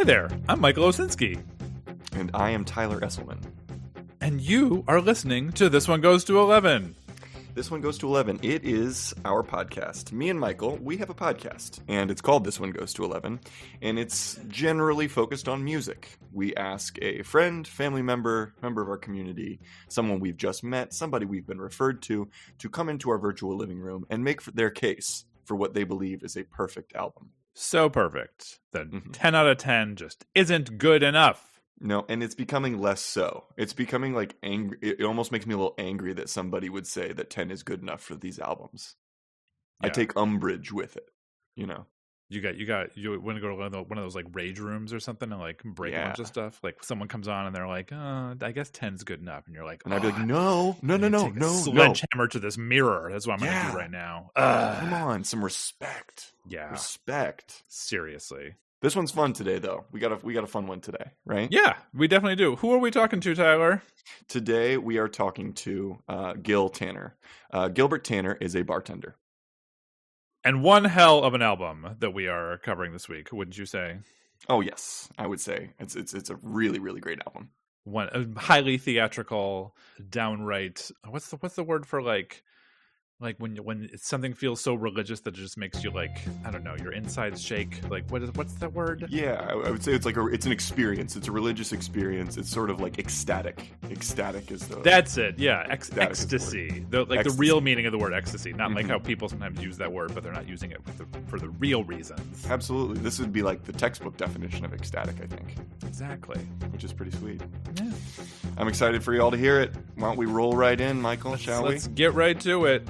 there, I'm Michael Osinski. And I am Tyler Esselman. And you are listening to This One Goes to 11. This One Goes to 11. It is our podcast. Me and Michael, we have a podcast, and it's called This One Goes to 11, and it's generally focused on music. We ask a friend, family member of our community, someone we've just met, somebody we've been referred to come into our virtual living room and make their case for what they believe is a perfect album. So perfect that 10 out of 10 just isn't good enough. No, and it's becoming less so. It's becoming like angry. It almost makes me a little angry that somebody would say that 10 is good enough for these albums. Yeah. I take umbrage with it, you know. You want to go to one of those like rage rooms or something and like break a bunch of stuff. Like someone comes on and they're like, I guess 10's good enough, and you're like, and I'd be like, no, sledgehammer to this mirror. That's what I'm gonna do right now. Come on, some respect. Yeah, respect. Seriously. This one's fun today, though. We got a fun one today, right? Yeah, we definitely do. Who are we talking to, Tyler? Today we are talking to Gil Tanner. Gilbert Tanner is a bartender. And one hell of an album that we are covering this week, wouldn't you say? Oh yes, I would say it's a really, really great album. One highly theatrical, downright. What's the word for like when something feels so religious that it just makes you like, I don't know, your insides shake. Like what's that word? Yeah, I would say it's an experience. It's a religious experience. It's sort of like ecstatic. Ecstatic is the. That's it. Yeah, ecstasy. The real meaning of the word ecstasy, not like how people sometimes use that word, but they're not using it for the real reasons. Absolutely, this would be like the textbook definition of ecstatic, I think. Exactly, which is pretty sweet. Yeah, I'm excited for you all to hear it. Why don't we roll right in, Michael? Shall we? Let's get right to it.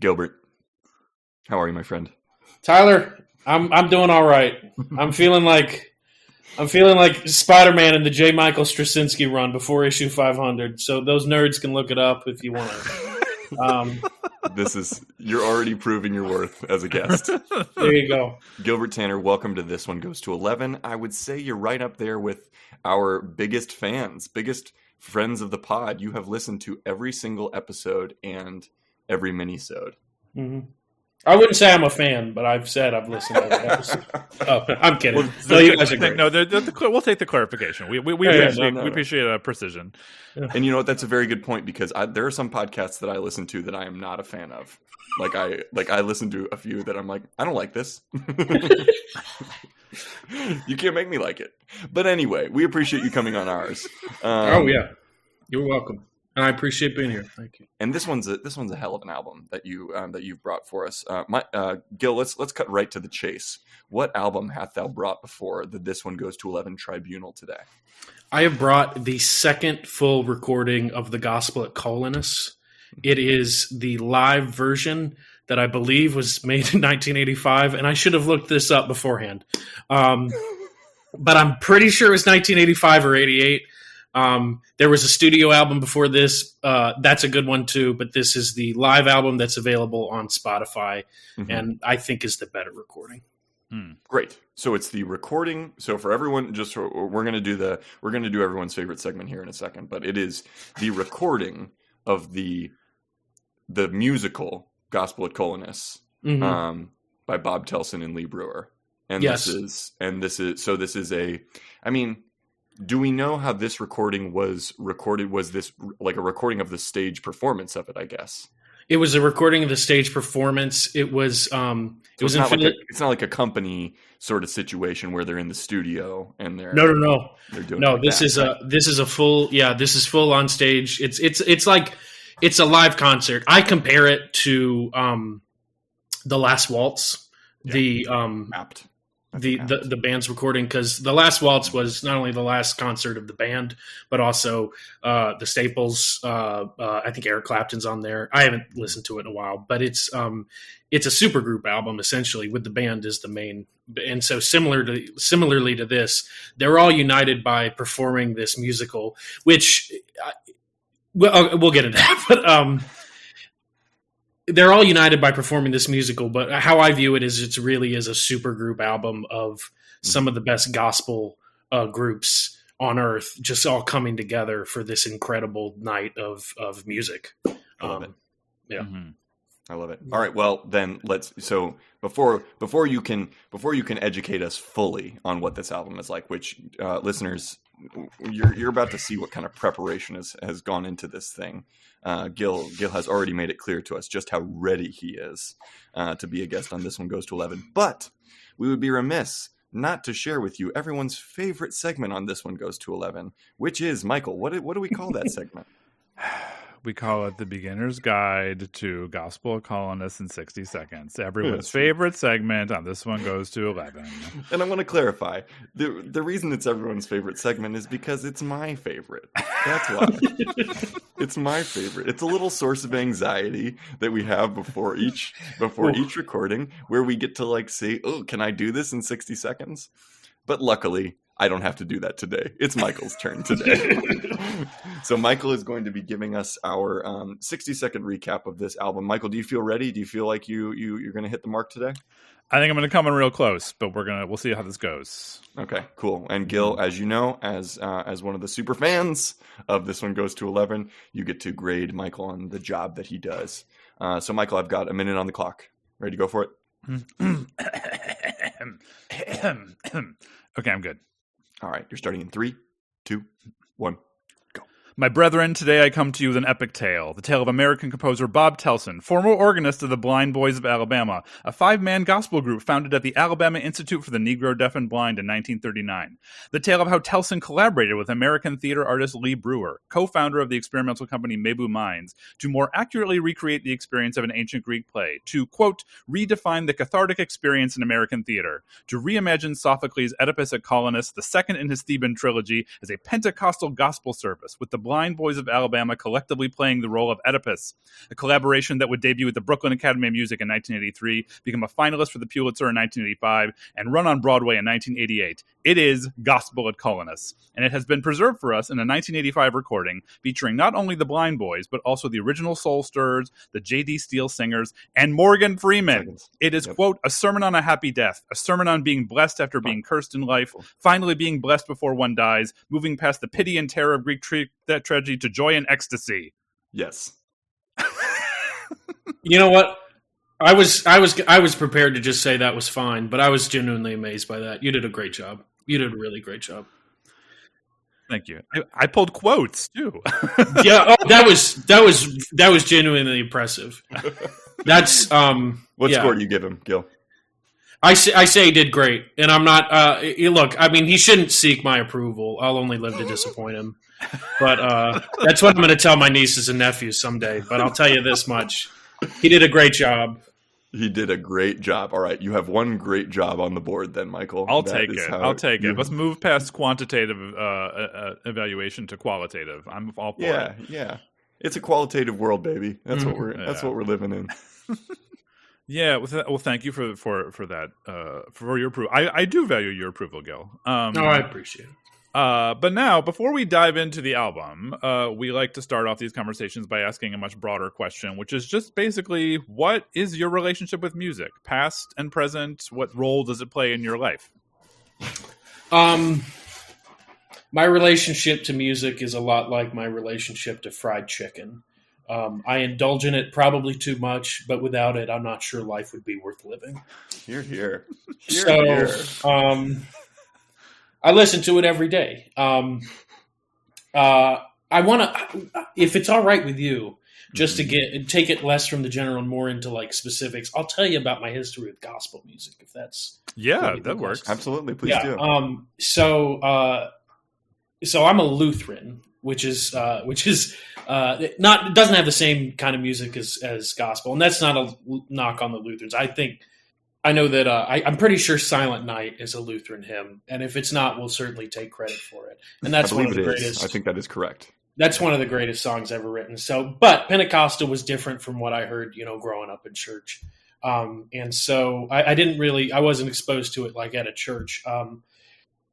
Gilbert, how are you, my friend? Tyler, I'm doing all right. I'm feeling like Spider-Man in the J. Michael Straczynski run before issue 500. So those nerds can look it up if you want to. You're already proving your worth as a guest. There you go. Gilbert Tanner, welcome to This One Goes to 11. I would say you're right up there with our biggest fans, biggest friends of the pod. You have listened to every single episode and every mini-sode. Mm-hmm. I wouldn't say I'm a fan, but I've said I've listened to every episode. Oh, I'm kidding. Well, no, you guys are great. No, we'll take the clarification. We appreciate precision. Yeah. And you know what? That's a very good point, because there are some podcasts that I listen to that I am not a fan of. I listen to a few that I'm like, I don't like this. You can't make me like it. But anyway, we appreciate you coming on ours. Oh yeah, you're welcome. And I appreciate being here. Thank you. And this one's a hell of an album that you've brought for us. Gil, let's cut right to the chase. What album hath thou brought before the This One Goes to 11 tribunal today? I have brought the second full recording of the Gospel at Colonus. It is the live version that I believe was made in 1985, and I should have looked this up beforehand. But I'm pretty sure it was 1985 or 88. There was a studio album before this. That's a good one too, but this is the live album that's available on Spotify, and I think is the better recording. Great. So it's the recording. So for everyone, we're going to do everyone's favorite segment here in a second, but it is the recording of the musical Gospel at Colonus, by Bob Telson and Lee Brewer. And yes. this is I mean, do we know how this recording was recorded? Was this like a recording of the stage performance of it, I guess? It was a recording of the stage performance. It was it's not like a company sort of situation where they're in the studio and they're No. They're doing no, this is a full this is full on stage. It's like it's a live concert. I compare it to The Last Waltz, apt. the band's recording, because The Last Waltz was not only the last concert of the band, but also the Staples. I think Eric Clapton's on there. I haven't listened to it in a while, but it's a supergroup album essentially, with the band as the main. And so similarly to this, they're all united by performing this musical, which we'll get into that, but. They're all united by performing this musical, but how I view it is it's really is a supergroup album of some of the best gospel groups on earth, just all coming together for this incredible night of music. I love it. Yeah. Mm-hmm. I love it. All right, well then so before you can educate us fully on what this album is like, which listeners, you're about to see what kind of preparation has gone into this thing. Gil has already made it clear to us just how ready he is to be a guest on This One Goes to 11. But we would be remiss not to share with you everyone's favorite segment on This One Goes to 11, which is, Michael, what do we call that segment? We call it the Beginner's Guide to Gospel Colonists in 60 Seconds. Everyone's favorite segment on This One Goes to 11. And I want to clarify, the reason it's everyone's favorite segment is because it's my favorite. That's why. It's my favorite. It's a little source of anxiety that we have before each recording, where we get to like say, oh, can I do this in 60 seconds? But luckily, I don't have to do that today. It's Michael's turn today. So Michael is going to be giving us our 60-second recap of this album. Michael, do you feel ready? Do you feel like you're going to hit the mark today? I think I'm going to come in real close, but we'll see how this goes. Okay, cool. And Gil, as you know, as one of the super fans of This One Goes to 11, you get to grade Michael on the job that he does. So Michael, I've got a minute on the clock. Ready to go for it? Okay, I'm good. All right, you're starting in 3, 2, 1. My brethren, today I come to you with an epic tale, the tale of American composer Bob Telson, former organist of the Blind Boys of Alabama, a 5-man gospel group founded at the Alabama Institute for the Negro, Deaf, and Blind in 1939. The tale of how Telson collaborated with American theater artist Lee Brewer, co-founder of the experimental company Mebu Minds, to more accurately recreate the experience of an ancient Greek play, to, quote, redefine the cathartic experience in American theater, to reimagine Sophocles' Oedipus at Colonus, the second in his Theban trilogy, as a Pentecostal gospel service, with the Blind Boys of Alabama collectively playing the role of Oedipus, a collaboration that would debut at the Brooklyn Academy of Music in 1983, become a finalist for the Pulitzer in 1985, and run on Broadway in 1988. It is Gospel at Colonus, and it has been preserved for us in a 1985 recording featuring not only the Blind Boys, but also the original Soul Stirrers, the J.D. Steele Singers, and Morgan Freeman. It is, quote, a sermon on a happy death, a sermon on being blessed after being cursed in life, finally being blessed before one dies, moving past the pity and terror of Greek tragedy to joy and ecstasy. Yes. You know what? I was prepared to just say that was fine, but I was genuinely amazed by that. You did a great job. You did a really great job. Thank you. I pulled quotes too. Yeah, that was genuinely impressive. That's What score do you give him, Gil? I say he did great, and I'm not. Look, I mean, he shouldn't seek my approval. I'll only live to disappoint him. But that's what I'm going to tell my nieces and nephews someday. But I'll tell you this much: he did a great job. He did a great job. All right, you have one great job on the board then, Michael. I'll take it. Let's move past quantitative evaluation to qualitative. I'm all for it. Yeah. It's a qualitative world, baby. That's what we're living in. Yeah. Well, thank you for that. For your approval. I do value your approval, Gil. I appreciate it. But now, before we dive into the album, we like to start off these conversations by asking a much broader question, which is just basically, what is your relationship with music? Past and present, what role does it play in your life? My relationship to music is a lot like my relationship to fried chicken. I indulge in it probably too much, but without it, I'm not sure life would be worth living. Hear, hear. I listen to it every day. I want to, if it's all right with you, just to take it less from the general and more into like specifics. I'll tell you about my history with gospel music, if that's that works. Absolutely, please do. So I'm a Lutheran, which is not, it doesn't have the same kind of music as gospel, and that's not a knock on the Lutherans. I know that I'm pretty sure Silent Night is a Lutheran hymn, and if it's not, we'll certainly take credit for it. And that's one of the greatest. I think that is correct. That's one of the greatest songs ever written. But Pentecostal was different from what I heard, growing up in church. And so I wasn't exposed to it like at a church.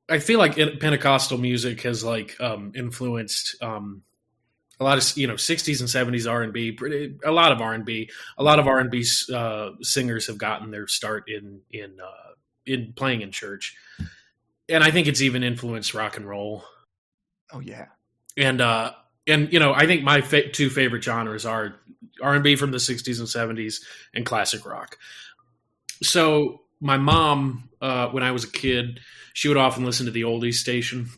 I feel like Pentecostal music has influenced a lot of 60s and 70s R&B, a lot of R&B. A lot of R&B singers have gotten their start in playing in church. and I think it's even influenced rock and roll. Oh yeah. And I think my two favorite genres are R&B from the 60s and 70s and classic rock. So my mom, when I was a kid, she would often listen to the oldies station,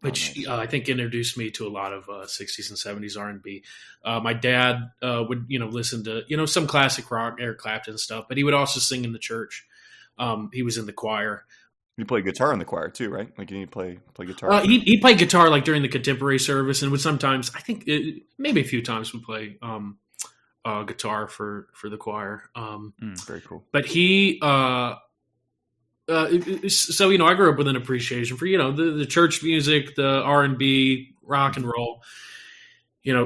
which I think introduced me to a lot of 60s and 70s R&B. My dad would, listen to, some classic rock, Eric Clapton stuff, but he would also sing in the church. He was in the choir. You play guitar in the choir too, right? Like you play guitar. He played guitar like during the contemporary service, and would sometimes, I think maybe a few times, would play guitar for the choir. Very cool. But he, so I grew up with an appreciation for the church music, the R&B, rock and roll,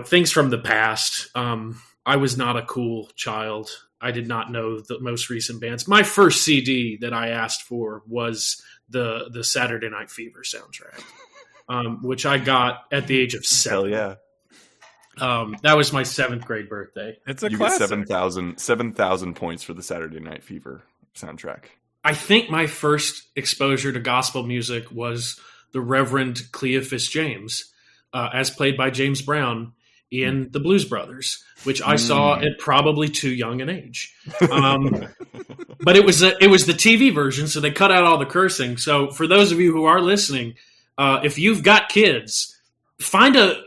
things from the past. I was not a cool child. I did not know the most recent bands. My first CD that I asked for was the Saturday Night Fever soundtrack, which I got at the age of 7. Hell yeah. That was my 7th grade birthday. It's a you classic. Get 7,000 points for the Saturday Night Fever soundtrack. I think my first exposure to gospel music was the Reverend Cleophas James, as played by James Brown in The Blues Brothers, which I saw at probably too young an age. But it was the TV version, so they cut out all the cursing. So for those of you who are listening, if you've got kids, find a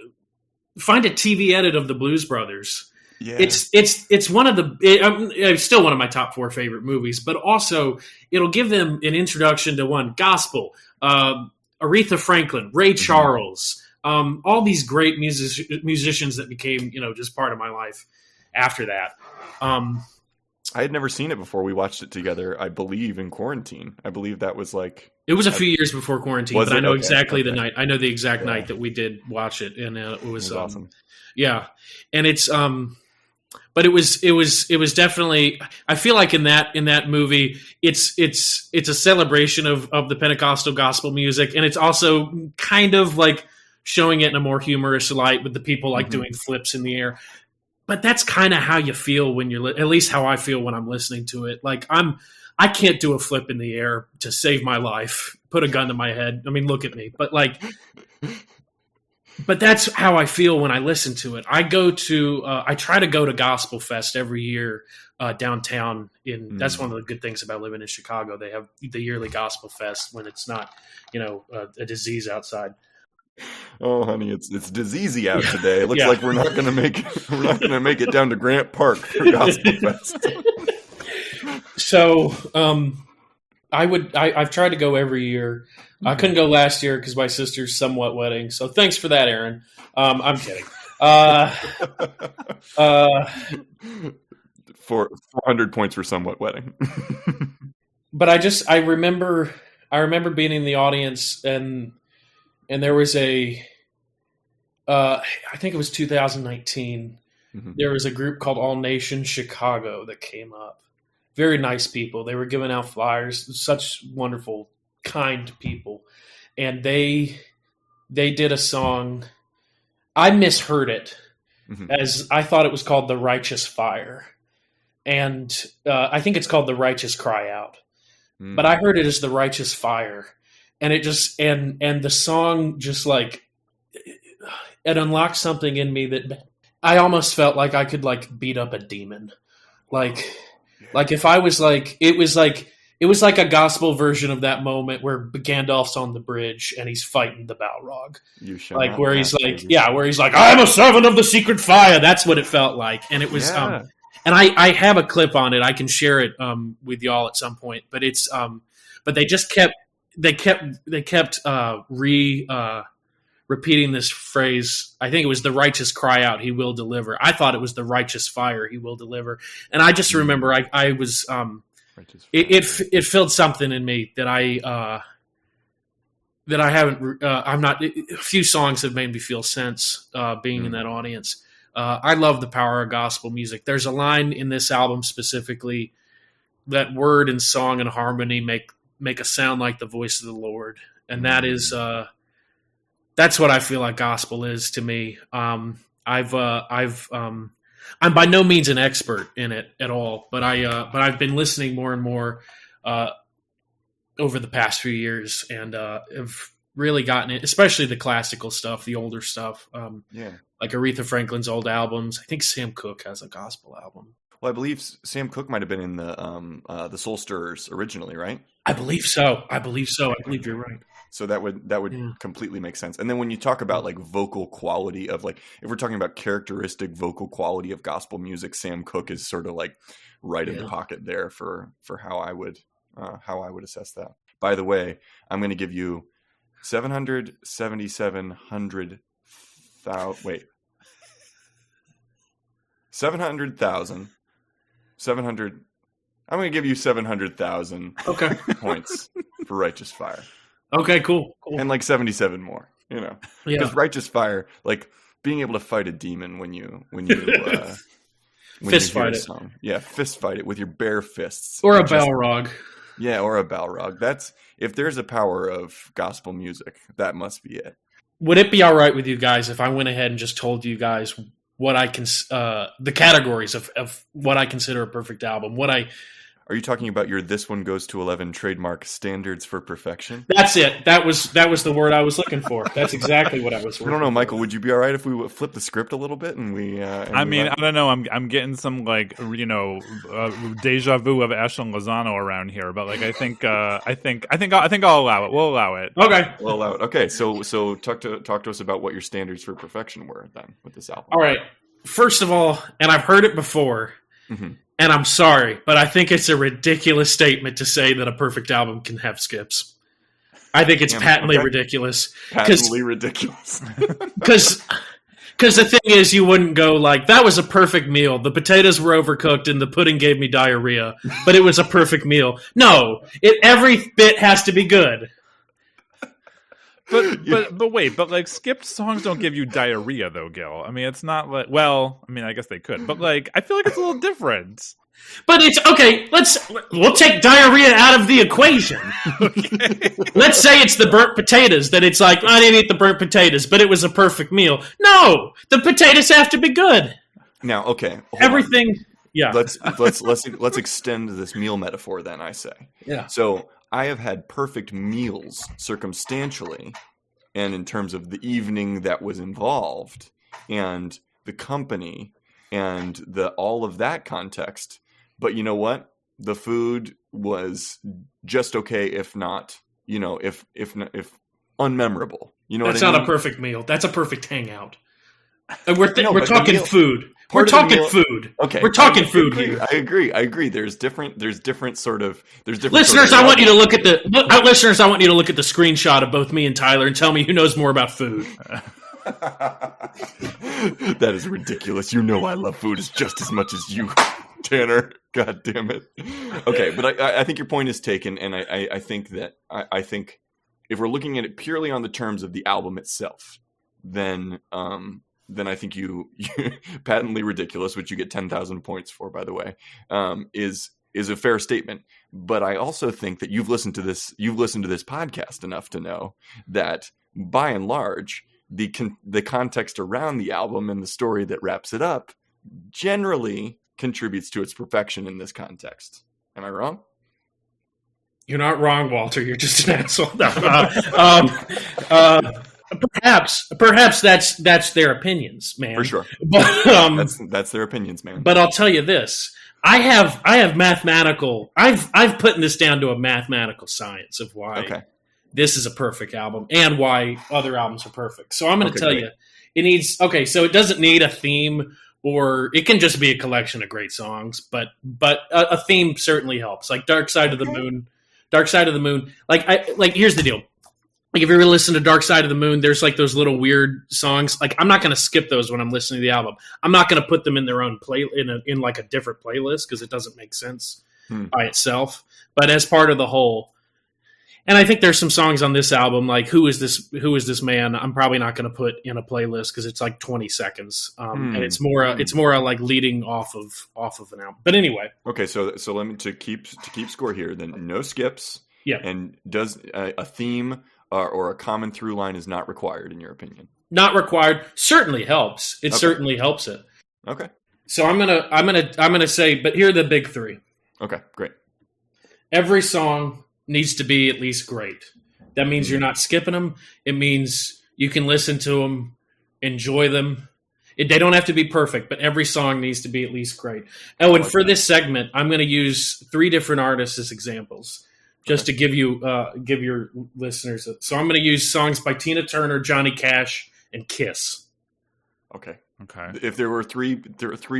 TV edit of The Blues Brothers. Yeah. It's one of it's still one of my top 4 favorite movies, but also it'll give them an introduction to gospel, Aretha Franklin, Ray Charles, all these great musicians that became, just part of my life after that. I had never seen it before. We watched it together, I believe, in quarantine. I believe that was like... It was a few years before quarantine, but I know exactly the night. I know the exact night that we did watch it, and it was awesome. Yeah, and it's but it was definitely. I feel like in that movie, it's a celebration of the Pentecostal gospel music, and it's also kind of like showing it in a more humorous light with the people like doing flips in the air. But that's kind of how you feel when you're, at least how I feel when I'm listening to it. Like I can't do a flip in the air to save my life, put a gun to my head. I mean, look at me. But that's how I feel when I listen to it. I try to go to Gospel Fest every year downtown. That's one of the good things about living in Chicago. They have the yearly Gospel Fest when it's not, a disease outside. Oh, honey, it's diseasey out today. It looks like we're not going to make it down to Grant Park for Gospel Fest. So, I've tried to go every year. I couldn't go last year because my sister's somewhat wedding. So thanks for that, Aaron. I'm kidding. 400 points for somewhat wedding. But I remember being in the audience and there was I think it was 2019. There was a group called All Nation Chicago that came up. Very nice people. They were giving out flyers. Such wonderful, kind people. And they did a song. I misheard it as I thought it was called The Righteous Fire. And I think it's called The Righteous Cry Out. But I heard it as The Righteous Fire. And it just, and the song just like, it unlocked something in me that I almost felt like I could like beat up a demon. Like if I was like, it was like a gospel version of that moment where Gandalf's on the bridge and he's fighting the Balrog. Like where he's like, where he's like, I'm a servant of the secret fire. That's what it felt like. And it was, and I have a clip on it. I can share it with y'all at some point, but it's, but they just kept repeating this phrase. I think it was the righteous cry out, he will deliver. I thought it was the righteous fire, he will deliver. And I just remember I was, it filled something in me that I haven't, I'm not, a few songs have made me feel since being in that audience. I love the power of gospel music. There's a line in this album specifically that word and song and harmony make a sound like the voice of the Lord. And that is, that's what I feel like gospel is to me. I'm by no means an expert in it at all, but I've been listening more and more over the past few years, and have really gotten it, especially the classical stuff, the older stuff. Like Aretha Franklin's old albums. I think Sam Cooke has a gospel album. Well, I believe Sam Cooke might have been in the Soul Stirrers originally, right? I believe so. I believe you're right. So that would completely make sense. And then when you talk about like vocal quality of like, if we're talking about characteristic vocal quality of gospel music, Sam Cooke is sort of like right in the pocket there for how I would assess that. By the way, I'm going to give you 700,000. I'm going to give you 700,000 points for Righteous Fire. Okay, cool. And like 77 more, you know. Because Righteous Fire, like being able to fight a demon when you fist fight it. Song. Yeah, fist fight it with your bare fists. Or a Balrog. Yeah, or a Balrog. That's, if there's a power of gospel music, that must be it. Would it be all right with you guys if I went ahead and just told you guys what I can, the categories of what I consider a perfect album? Are you talking about your This One Goes to 11 trademark standards for perfection? That's it. That was the word I was looking for. That's exactly what I was. I don't know, Michael. Would you be all right if we flip the script a little bit and we? I don't know. I'm getting some like deja vu of Ashton Lozano around here, but like I think I'll allow it. We'll allow it. Okay. We'll allow it. Okay. So talk to us about what your standards for perfection were then with this album. All right. First of all, and I've heard it before. Mm-hmm. And I'm sorry, but I think it's a ridiculous statement to say that a perfect album can have skips. I think it's patently ridiculous. Patently ridiculous. Because the thing is, you wouldn't go like, that was a perfect meal. The potatoes were overcooked and the pudding gave me diarrhea, but it was a perfect meal. No, every bit has to be good. But wait, but like skipped songs don't give you diarrhea though, Gil. I mean, it's not like, well, I mean, I guess they could, but like, I feel like it's a little different. But it's okay. We'll take diarrhea out of the equation. Okay. Let's say it's the burnt potatoes. That it's like, I didn't eat the burnt potatoes, but it was a perfect meal. No, the potatoes have to be good. Now, okay, everything. Yeah. Let's extend this meal metaphor then. I say. Yeah. So I have had perfect meals circumstantially, and in terms of the evening that was involved, and the company, and all of that context. But you know what? The food was just okay, if not, if unmemorable. You know, that's what I mean? Not a perfect meal. That's a perfect hangout. And we're talking food. We're talking food. Okay, we're talking food here. I agree. There's different listeners. Sort of I want you to look at the screenshot of both me and Tyler and tell me who knows more about food. That is ridiculous. You know I love food just as much as you, Tanner. God damn it. Okay, but I think your point is taken, and I think that I think if we're looking at it purely on the terms of the album itself, then I think you patently ridiculous, which you get 10,000 points for, by the way, is a fair statement. But I also think that you've listened to this podcast enough to know that by and large, the context around the album and the story that wraps it up generally contributes to its perfection in this context. Am I wrong? You're not wrong, Walter. You're just an asshole. Perhaps that's their opinions, man. For sure. But, that's their opinions, man. But I'll tell you this: I have mathematical. I've put this down to a mathematical science of why this is a perfect album and why other albums are perfect. So I'm going to tell you, it needs. Okay, so it doesn't need a theme, or it can just be a collection of great songs. But a theme certainly helps. Like Dark Side of the Moon. Dark Side of the Moon. Like here's the deal. Like if you ever listen to Dark Side of the Moon, there's like those little weird songs. Like I'm not going to skip those when I'm listening to the album. I'm not going to put them in their own play in like a different playlist because it doesn't make sense by itself. But as part of the whole, and I think there's some songs on this album like Who Is This Man? I'm probably not going to put in a playlist because it's like 20 seconds, and it's more like leading off of an album. But anyway, okay. So let me to keep score here. Then no skips. Yeah, and does a theme. Or a common through line is not required, in your opinion? Not required. Certainly helps. It certainly helps it. Okay. So I'm gonna say, but here are the big three. Okay, great. Every song needs to be at least great. That means you're not skipping them. It means you can listen to them, enjoy them. They don't have to be perfect, but every song needs to be at least great. Oh, and for this segment, I'm going to use 3 different artists as examples, just to give your listeners. So I'm going to use songs by Tina Turner, Johnny Cash, and Kiss. Okay. Okay. If there were three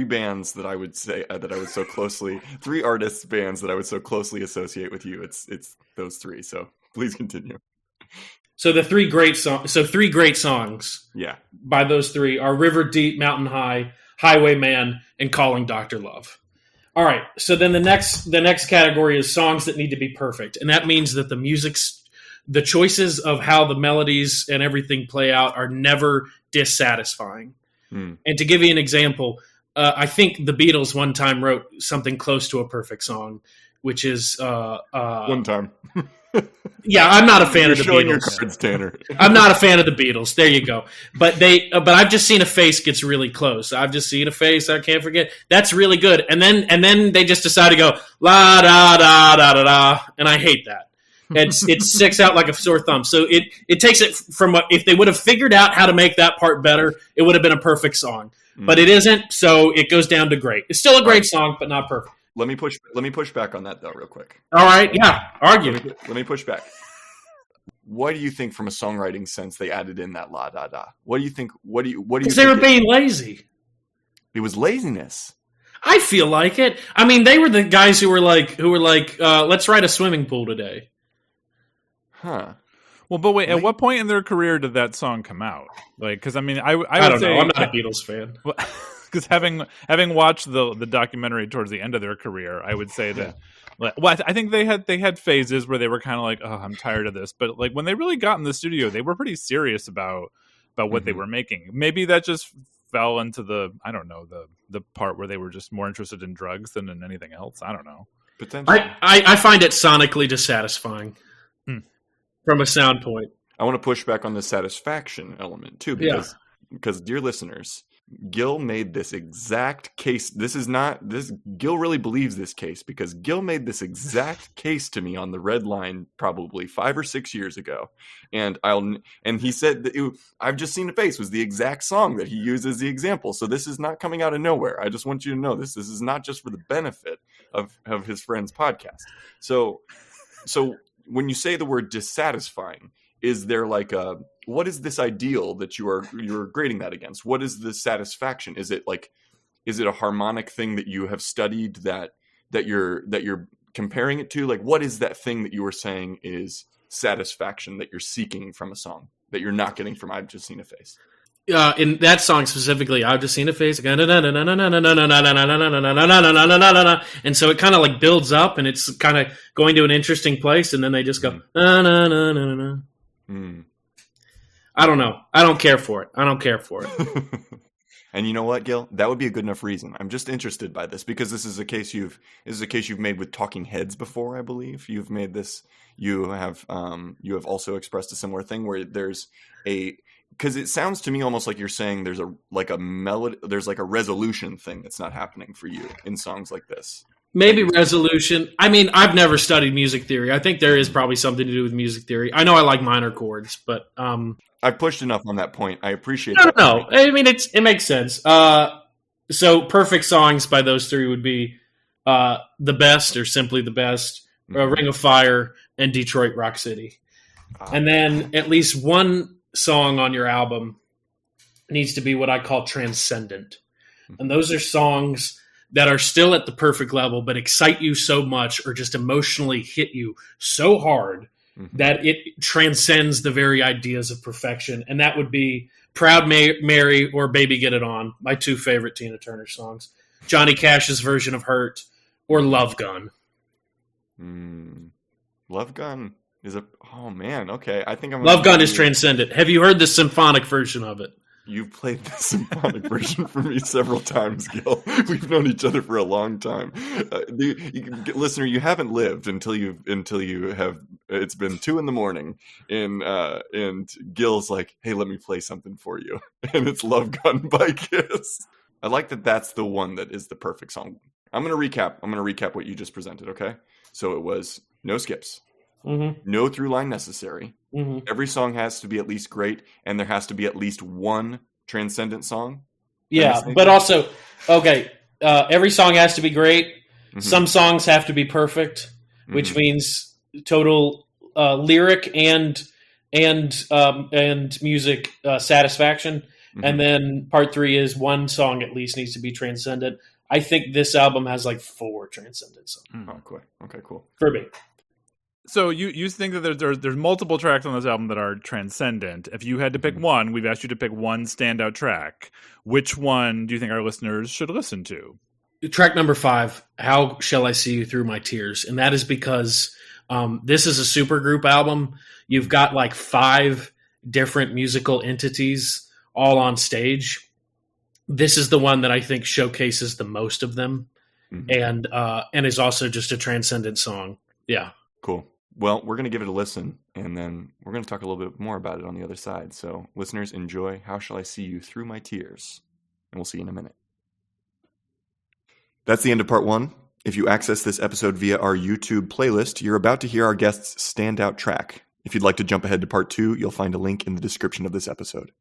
bands that I would say that I would so closely, 3 artists bands that I would so closely associate with you, it's those 3. So please continue. So the 3 great songs. So 3 great songs. Yeah. By those 3 are River Deep, Mountain High, Highwayman, and Calling Dr. Love. All right. So then the next category is songs that need to be perfect, and that means that the choices of how the melodies and everything play out are never dissatisfying. And to give you an example, I think the Beatles one time wrote something close to a perfect song, which is one time. Yeah, I'm not a fan of the showing Beatles. Your cards, Tanner. I'm not a fan of the Beatles. There you go. But I've just seen a face gets really close. I've just seen a face I can't forget. That's really good. And then they just decide to go la da da da da da, and I hate that. It sticks out like a sore thumb. So it takes it from if they would have figured out how to make that part better, it would have been a perfect song. But it isn't, so it goes down to great. It's still a great song, but not perfect. Let me push back on that though, real quick. All right, yeah, argue. Let me push back. What do you think, from a songwriting sense, they added in that la da da? What do you think? What do you? Because they were being lazy. It was laziness. I feel like it. I mean, they were the guys who were like, let's write a swimming pool today. Huh. Well, but wait, at what point in their career did that song come out? Like, because I mean, I would don't say, know. I'm not a Beatles fan. Because having watched the documentary towards the end of their career, I would say that. Well, I think they had phases where they were kind of like, oh, I'm tired of this. But like when they really got in the studio, they were pretty serious about what they were making. Maybe that just fell into the part where they were just more interested in drugs than in anything else. I don't know. Potentially. I find it sonically dissatisfying from a sound point. I want to push back on the satisfaction element too, because dear listeners, Gil made this exact case. Gil really believes this case, because Gil made this exact case to me on the Red Line probably 5 or 6 years ago. And he said that I've Just Seen a Face was the exact song that he used as the example. So this is not coming out of nowhere. I just want you to know this. This is not just for the benefit of his friend's podcast. So when you say the word dissatisfying, is there like what is this ideal that you're grading that against? What is the satisfaction? Is it a harmonic thing that you have studied that you're comparing it to? Like, what is that thing that you were saying is satisfaction that you're seeking from a song that you're not getting from I've Just Seen a Face? In that song specifically, I've just seen a face, and so it kind of like builds up, and it's kind of going to an interesting place, and then they just go na na na na na. I don't know. I don't care for it. And you know what, Gil? That would be a good enough reason. I'm just interested by this because this is a case you've made with Talking Heads before, I believe. You've made this. You have also expressed a similar thing where there's because it sounds to me almost like you're saying there's a melody, there's like a resolution thing that's not happening for you in songs like this. Maybe resolution. I mean, I've never studied music theory. I think there is probably something to do with music theory. I know I like minor chords, but I've pushed enough on that point. I appreciate that. No. I mean, it makes sense. So perfect songs by those 3 would be The Best or Simply the Best, Ring of Fire, and Detroit Rock City. And then at least one song on your album needs to be what I call transcendent. And those are songs that are still at the perfect level, but excite you so much or just emotionally hit you so hard that it transcends the very ideas of perfection. And that would be Proud Mary or Baby Get It On, my 2 favorite Tina Turner songs. Johnny Cash's version of Hurt, or Love Gun. Love Gun is oh man, okay. I think Love Gun is transcendent. Have you heard the symphonic version of it? You've played the symphonic version for me several times, Gil. We've known each other for a long time. Listener, you haven't lived until you have. It's been 2 a.m. and Gil's like, "Hey, let me play something for you," and it's "Love Gun" by Kiss. I like that. That's the one that is the perfect song. I'm gonna recap what you just presented. Okay, so it was no skips, No through line necessary. Mm-hmm. Every song has to be at least great, and there has to be at least one transcendent song. Yeah, but also, okay, every song has to be great. Mm-hmm. Some songs have to be perfect, which means total lyric and music satisfaction. And then part 3 is one song at least needs to be transcendent. I think this album has like 4 transcendent songs. Oh, cool. Okay, cool. For me. So you think that there's multiple tracks on this album that are transcendent. If you had to pick one, we've asked you to pick one standout track. Which one do you think our listeners should listen to? Track number 5, How Shall I See You Through My Tears? And that is because this is a supergroup album. You've got like 5 different musical entities all on stage. This is the one that I think showcases the most of them, and is also just a transcendent song. Yeah. Cool. Well, we're going to give it a listen, and then we're going to talk a little bit more about it on the other side. So, listeners, enjoy How Shall I See You Through My Tears, and we'll see you in a minute. That's the end of part 1. If you access this episode via our YouTube playlist, you're about to hear our guest's standout track. If you'd like to jump ahead to part 2, you'll find a link in the description of this episode.